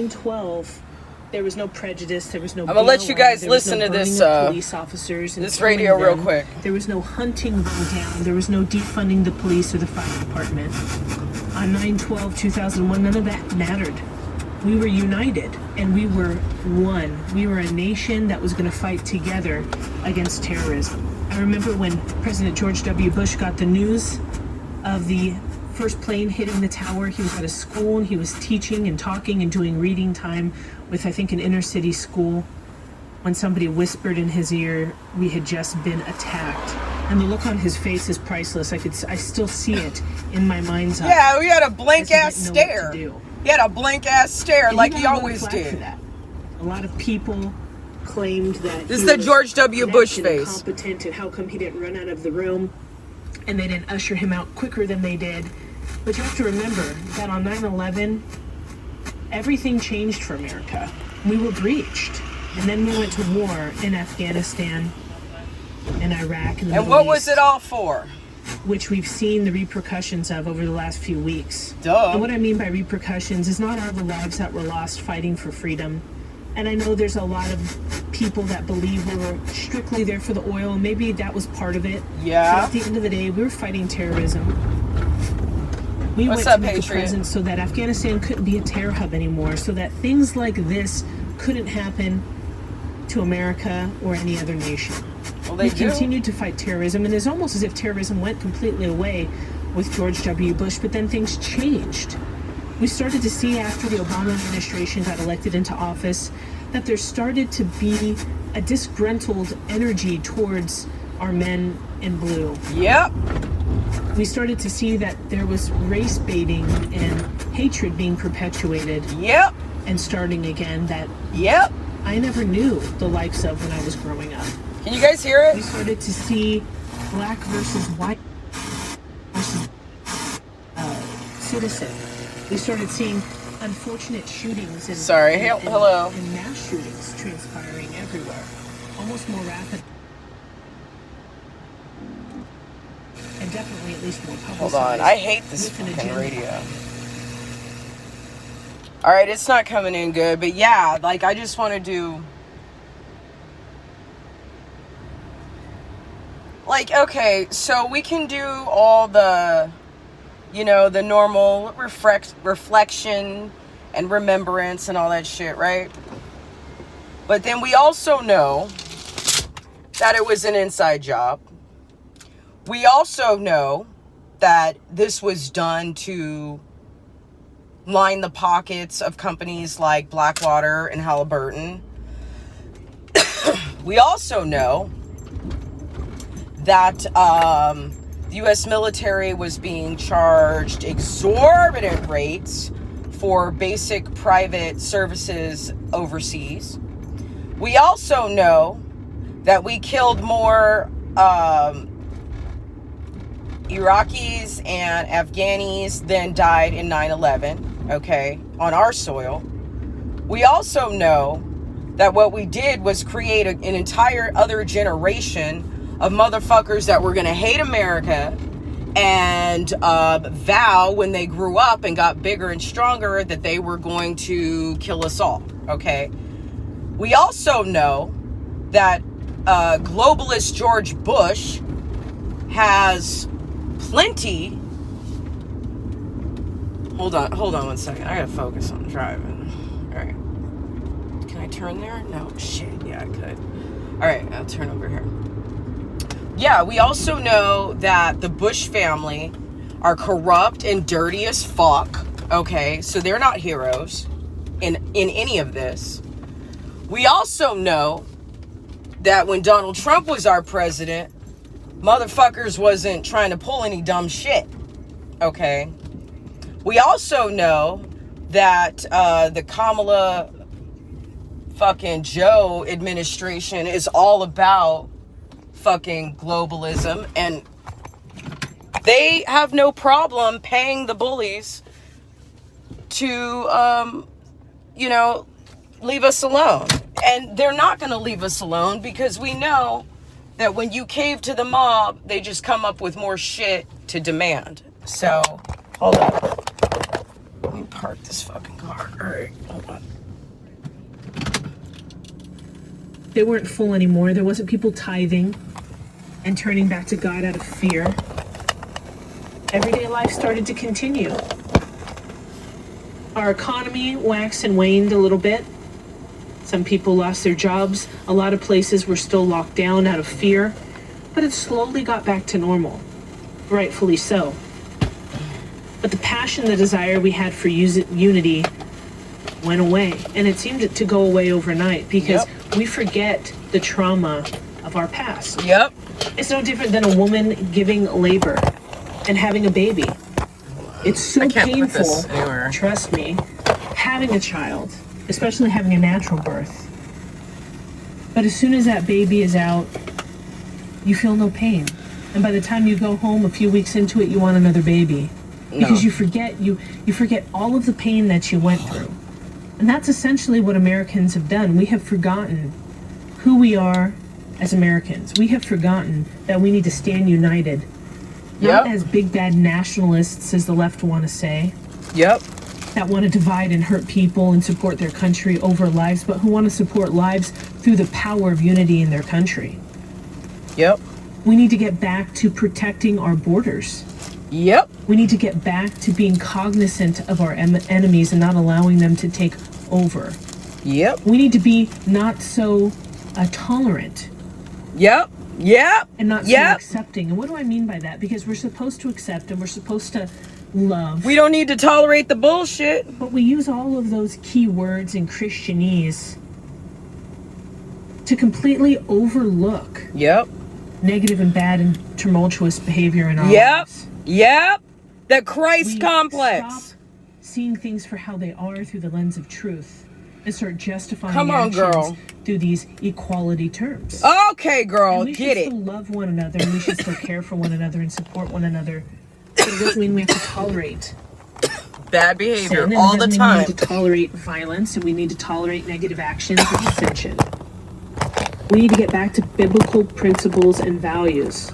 9/12, there was no prejudice. There was no. I'm gonna let you guys listen to this. Police officers. This radio real quick. There was no hunting them down. There was no defunding the police or the fire department. On 9/12/2001, none of that mattered. We were united and we were one. We were a nation that was going to fight together against terrorism. I remember when President George W. Bush got the news of the first plane hitting the tower. He was at a school and he was teaching and talking and doing reading time with, I think, an inner city school, when somebody whispered in his ear, we had just been attacked. And the look on his face is priceless. I still see it in my mind's eye. Yeah, we had a blank ass stare. He had a blank ass stare, like he always did. For that. A lot of people claimed that this is the George W. Bush face. Incompetent, and how come he didn't run out of the room and they didn't usher him out quicker than they did. But you have to remember that on 9/11, everything changed for America. We were breached. And then we went to war in Afghanistan and Iraq. And what was it all for? Which we've seen the repercussions of over the last few weeks. Duh. And what I mean by repercussions is not all the lives that were lost fighting for freedom. And I know there's a lot of people that believe we were strictly there for the oil. Maybe that was part of it. Yeah. But at the end of the day, we were fighting terrorism. We went to make a presence so that Afghanistan couldn't be a terror hub anymore, so that things like this couldn't happen to America or any other nation. Well, we continued to fight terrorism, and it's almost as if terrorism went completely away with George W. Bush, but then things changed. We started to see after the Obama administration got elected into office that there started to be a disgruntled energy towards our men in blue. Yep. We started to see that there was race baiting and hatred being perpetuated. Yep. And starting again that yep. I never knew the likes of when I was growing up. Can you guys hear it? We started to see black versus white versus citizen. We started seeing unfortunate shootings and hello. And mass shootings transpiring everywhere, almost more rapid. And definitely at least more publicized. Hold on, I hate this fucking radio. Alright, it's not coming in good, but yeah, like I just want to do... Like, okay, so we can do all the, you know, the normal reflection and remembrance and all that shit, right? But then we also know that it was an inside job. We also know that this was done to line the pockets of companies like Blackwater and Halliburton. We also know that the U.S. military was being charged exorbitant rates for basic private services overseas. We also know that we killed more Iraqis and Afghanis than died in 9/11, okay, on our soil. We also know that what we did was create an entire other generation of motherfuckers that were going to hate America and vow when they grew up and got bigger and stronger that they were going to kill us all, okay? We also know that globalist George Bush has plenty... Hold on 1 second. I gotta focus on driving. All right. Can I turn there? No, shit. Yeah, I could. All right, I'll turn over here. Yeah, we also know that the Bush family are corrupt and dirty as fuck. Okay, so they're not heroes in any of this. We also know that when Donald Trump was our president, motherfuckers wasn't trying to pull any dumb shit. Okay. We also know that the Kamala fucking Joe administration is all about fucking globalism, and they have no problem paying the bullies to, you know, leave us alone. And they're not going to leave us alone because we know that when you cave to the mob, they just come up with more shit to demand. So, hold on. Let me park this fucking car. All right, hold on. They weren't full anymore. There wasn't people tithing and turning back to God out of fear. Everyday life started to continue. Our economy waxed and waned a little bit. Some people lost their jobs. A lot of places were still locked down out of fear, but it slowly got back to normal, rightfully so. But the passion, the desire we had for unity went away, and it seemed to go away overnight because we forget the trauma of our past. Yep. It's no different than a woman giving labor and having a baby. It's so painful, trust me, having a child, especially having a natural birth. But as soon as that baby is out, you feel no pain. And by the time you go home a few weeks into it, you want another baby. Because you forget all of the pain that you went through. And that's essentially what Americans have done. We have forgotten who we are as Americans. We have forgotten that we need to stand united. Not as big bad nationalists, as the left want to say. That want to divide and hurt people and support their country over lives, but who want to support lives through the power of unity in their country. We need to get back to protecting our borders. We need to get back to being cognizant of our enemies and not allowing them to take over. We need to be not so tolerant. And not so accepting. And what do I mean by that? Because we're supposed to accept and we're supposed to love. We don't need to tolerate the bullshit. But we use all of those key words in Christianese to completely overlook negative and bad and tumultuous behavior in our lives. The Christ complex. Stop seeing things for how they are through the lens of truth and start justifying actions through these equality terms. Okay, girl, and get it. We should still love one another, and we should still care for one another and support one another. But it doesn't mean we have to tolerate bad behavior sin, all the time. We need to tolerate violence, and we need to tolerate negative actions and dissension. We need to get back to biblical principles and values.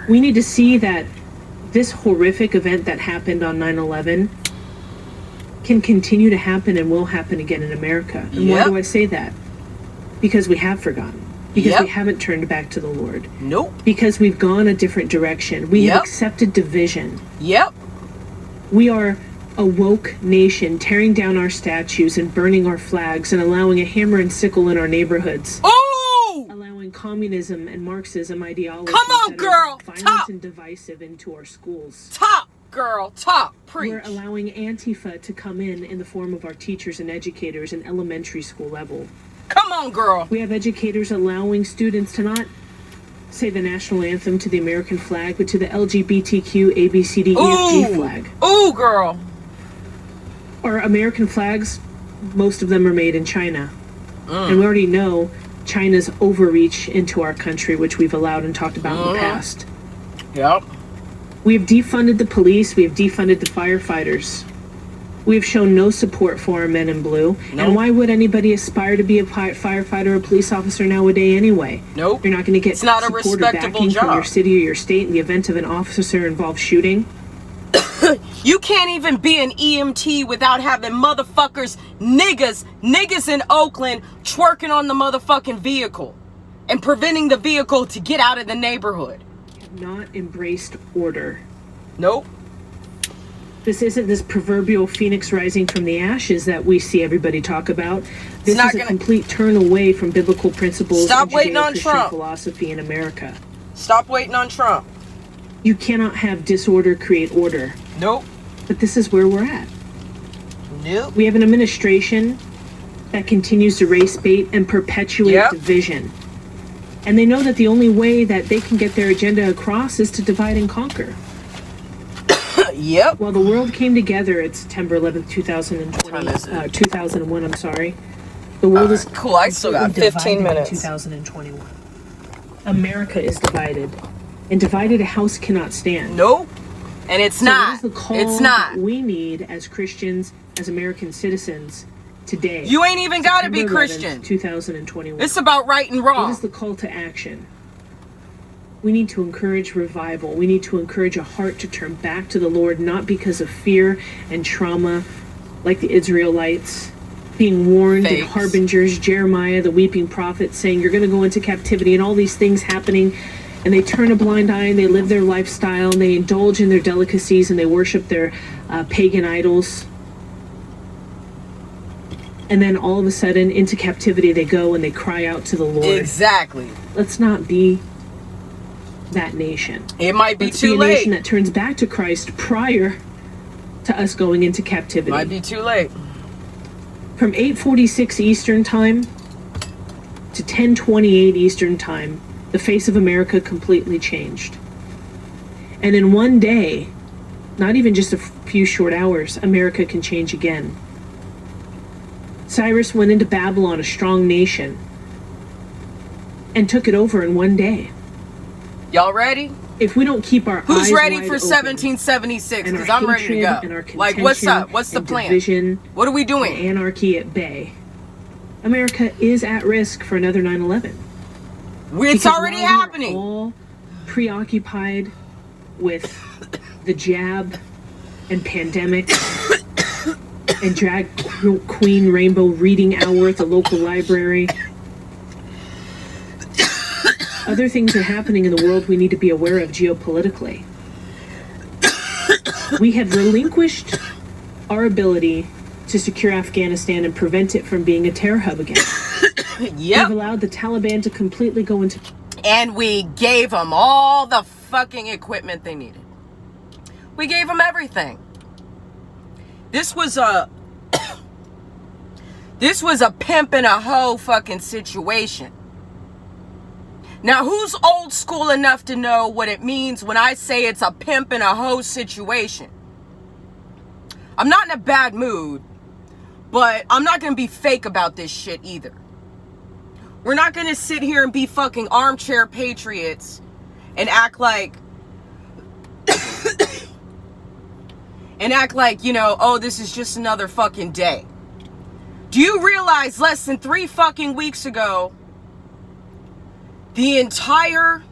We need to see that this horrific event that happened on 9/11 can continue to happen and will happen again in America. And why do I say that? Because we have forgotten. Because we haven't turned back to the Lord. Because we've gone a different direction. We have accepted division. We are a woke nation, tearing down our statues and burning our flags and allowing a hammer and sickle in our neighborhoods. Allowing communism and Marxism ideologies that are violent and divisive into our schools. Preach. We're allowing Antifa to come in the form of our teachers and educators in elementary school level. Come on, girl. We have educators allowing students to not say the national anthem to the American flag, but to the LGBTQ ABCDEFG flag. Ooh, girl. Our American flags, most of them are made in China. And we already know China's overreach into our country, which we've allowed and talked about in the past. We have defunded the police. We have defunded the firefighters. We have shown no support for our men in blue. And why would anybody aspire to be a firefighter or a police officer nowadays anyway? You're not going to get support or backing from your city or your state in the event of an officer-involved shooting. You can't even be an EMT without having motherfuckers, niggas in Oakland twerking on the motherfucking vehicle and preventing the vehicle to get out of the neighborhood. Not embraced order. This isn't this proverbial phoenix rising from the ashes that we see everybody talk about. This is a complete turn away from biblical principles and Judeo-Christian philosophy in America. Stop waiting on Trump. You cannot have disorder create order. But this is where we're at. We have an administration that continues to race bait and perpetuate division. And they know that the only way that they can get their agenda across is to divide and conquer. While the world came together at September 11th, 2001, I'm sorry. The world is cool. I still got 15 minutes. 2021. America is divided. And divided a house cannot stand. And it's not. What is the call that we need as Christians, as American citizens today? You ain't even got to be Christian. 2021. It's about right and wrong. What is the call to action? We need to encourage revival. We need to encourage a heart to turn back to the Lord, not because of fear and trauma like the Israelites, being warned, and Fakes. harbingers, Jeremiah, the weeping prophet, saying you're going to go into captivity, and all these things happening, and they turn a blind eye, and they live their lifestyle, and they indulge in their delicacies, and they worship their pagan idols. And then all of a sudden, into captivity they go, and they cry out to the Lord. Exactly. Let's not be that nation. It might be Let's too be a late. nation that turns back to Christ prior to us going into captivity. Might be too late. From 8:46 Eastern Time to 10:28 Eastern Time, the face of America completely changed. And in one day, not even just a few short hours, America can change again. Cyrus went into Babylon, a strong nation, and took it over in one day. Y'all ready? If we don't keep our Who's eyes ready wide for open, 1776? and Because our I'm ready to hatred and go. our Like, what's contention up? What's the and plan? division What are we and doing? anarchy at bay, America is at risk for another 9/11. It's Because already while we are happening. all preoccupied with the jab and pandemic and drag queen rainbow reading hour at the local library. Other things are happening in the world we need to be aware of geopolitically. We have relinquished our ability to secure Afghanistan and prevent it from being a terror hub again. Yep. We've allowed the Taliban to completely go into... And we gave them all the fucking equipment they needed. We gave them everything. This was a pimp and a hoe fucking situation. Now, who's old school enough to know what it means when I say it's a pimp and a hoe situation? I'm not in a bad mood, but I'm not going to be fake about this shit either. We're not going to sit here and be fucking armchair patriots and act like, you know, oh, this is just another fucking day. Do you realize less than 3 fucking weeks ago, the entire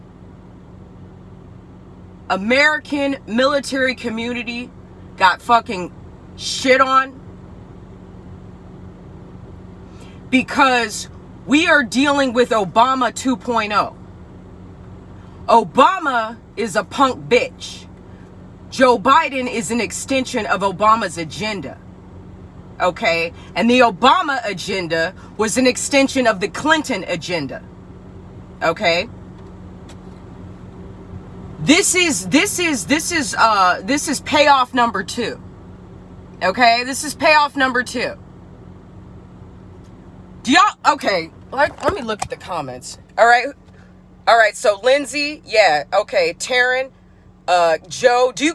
American military community got fucking shit on? Because we are dealing with Obama 2.0. Obama is a punk bitch. Joe Biden is an extension of Obama's agenda. Okay? And the Obama agenda was an extension of the Clinton agenda. Okay? This is payoff number 2. Okay? This is payoff number 2. Do y'all, okay, let me look at the comments. All right, so Lindsay, yeah, okay, Taryn, Joe, do you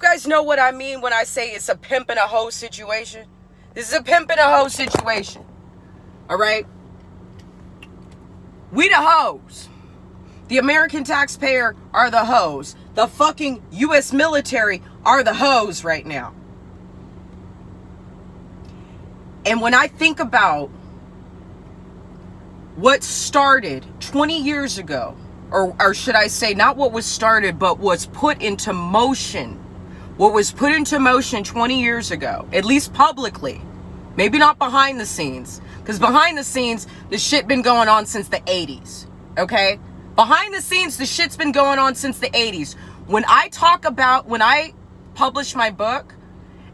guys know what I mean when I say it's a pimp and a hoe situation? This is a pimp and a hoe situation. All right? We the hoes. The American taxpayer are the hoes. The fucking U.S. military are the hoes right now. And when I think about what started 20 years ago, or should I say not what was started, but was put into motion. What was put into motion 20 years ago, at least publicly, maybe not behind the scenes, because behind the scenes, the shit been going on since the 80s, okay? Behind the scenes, the shit's been going on since the 80s. When I publish my book,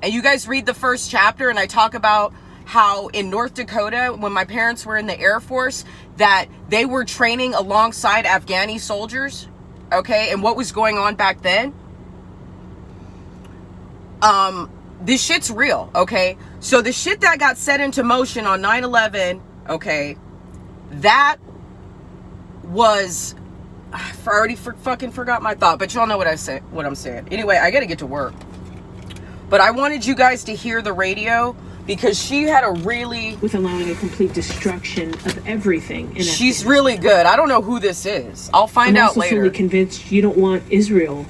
and you guys read the first chapter, and I talk about how in North Dakota, when my parents were in the Air Force, that they were training alongside Afghani soldiers, okay, and what was going on back then. This shit's real, okay? So the shit that got set into motion on 9/11, okay, that was, I already fucking forgot my thought, but y'all know what I'm saying. Anyway, I gotta get to work. But I wanted you guys to hear the radio, because she had a really... with allowing a complete destruction of everything. She's really good. I don't know who this is. I'll find out later. I'm also fully convinced you don't want Israel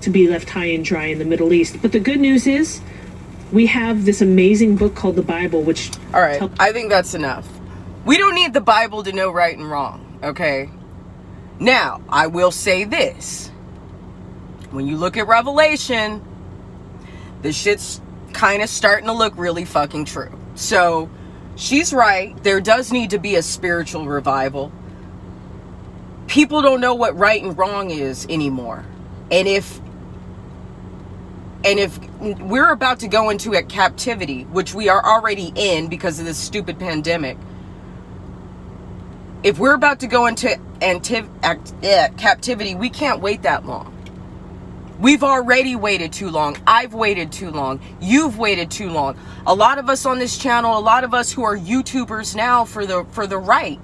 to be left high and dry in the Middle East. But the good news is, we have this amazing book called the Bible, which... All right, I think that's enough. We don't need the Bible to know right and wrong, okay? Now, I will say this. When you look at Revelation, the shit's kind of starting to look really fucking true. So she's right. There does need to be a spiritual revival. People don't know what right and wrong is anymore. And if we're about to go into a captivity, which we are already in because of this stupid pandemic, if we're about to go into captivity, we can't wait that long. We've already waited too long. I've waited too long. You've waited too long. A lot of us on this channel, a lot of us who are YouTubers now for the right,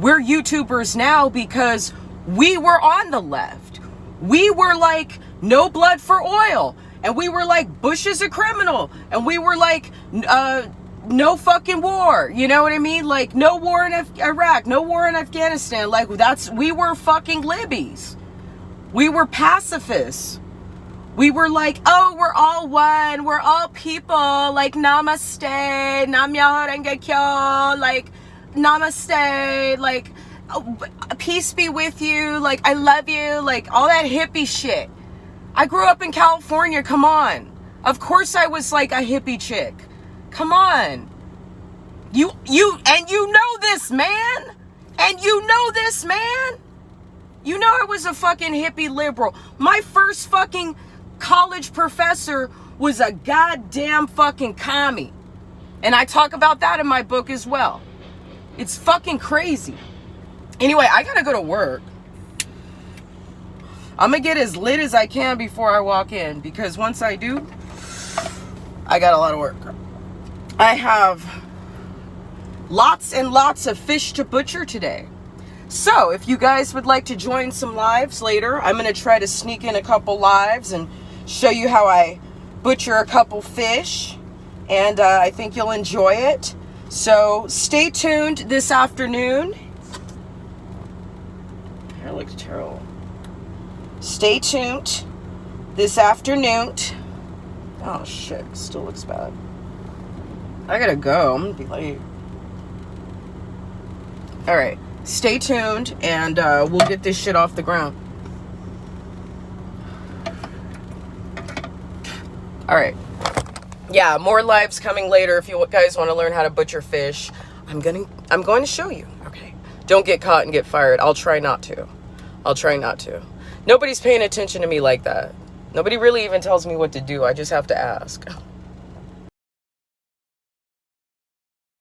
we're YouTubers now because we were on the left. We were like, no blood for oil. And we were like, Bush is a criminal. And we were like, no fucking war. You know what I mean? Like, no war in Iraq, no war in Afghanistan. Like, we were fucking libbies. We were pacifists. We were like, oh, we're all one. We're all people. Like, namaste. Nam myoho renge kyo. Like, namaste. Like, oh, peace be with you. Like, I love you. Like, all that hippie shit. I grew up in California. Come on. Of course I was like a hippie chick. Come on. You know this, man. And you know this, man. You know I was a fucking hippie liberal. My first fucking college professor was a goddamn fucking commie. And I talk about that in my book as well. It's fucking crazy. Anyway, I gotta go to work. I'm gonna get as lit as I can before I walk in, because once I do, I got a lot of work. I have lots and lots of fish to butcher today. So if you guys would like to join some lives later, I'm gonna try to sneak in a couple lives and show you how I butcher a couple fish, and I think you'll enjoy it. So stay tuned this afternoon. Hair looks terrible. Stay tuned this afternoon. Oh shit, still looks bad. I gotta go, I'm gonna be late. Alright, stay tuned and we'll get this shit off the ground. Alright. Yeah, more lives coming later if you guys want to learn how to butcher fish. I'm going to show you, okay? Don't get caught and get fired. I'll try not to. I'll try not to. Nobody's paying attention to me like that. Nobody really even tells me what to do. I just have to ask.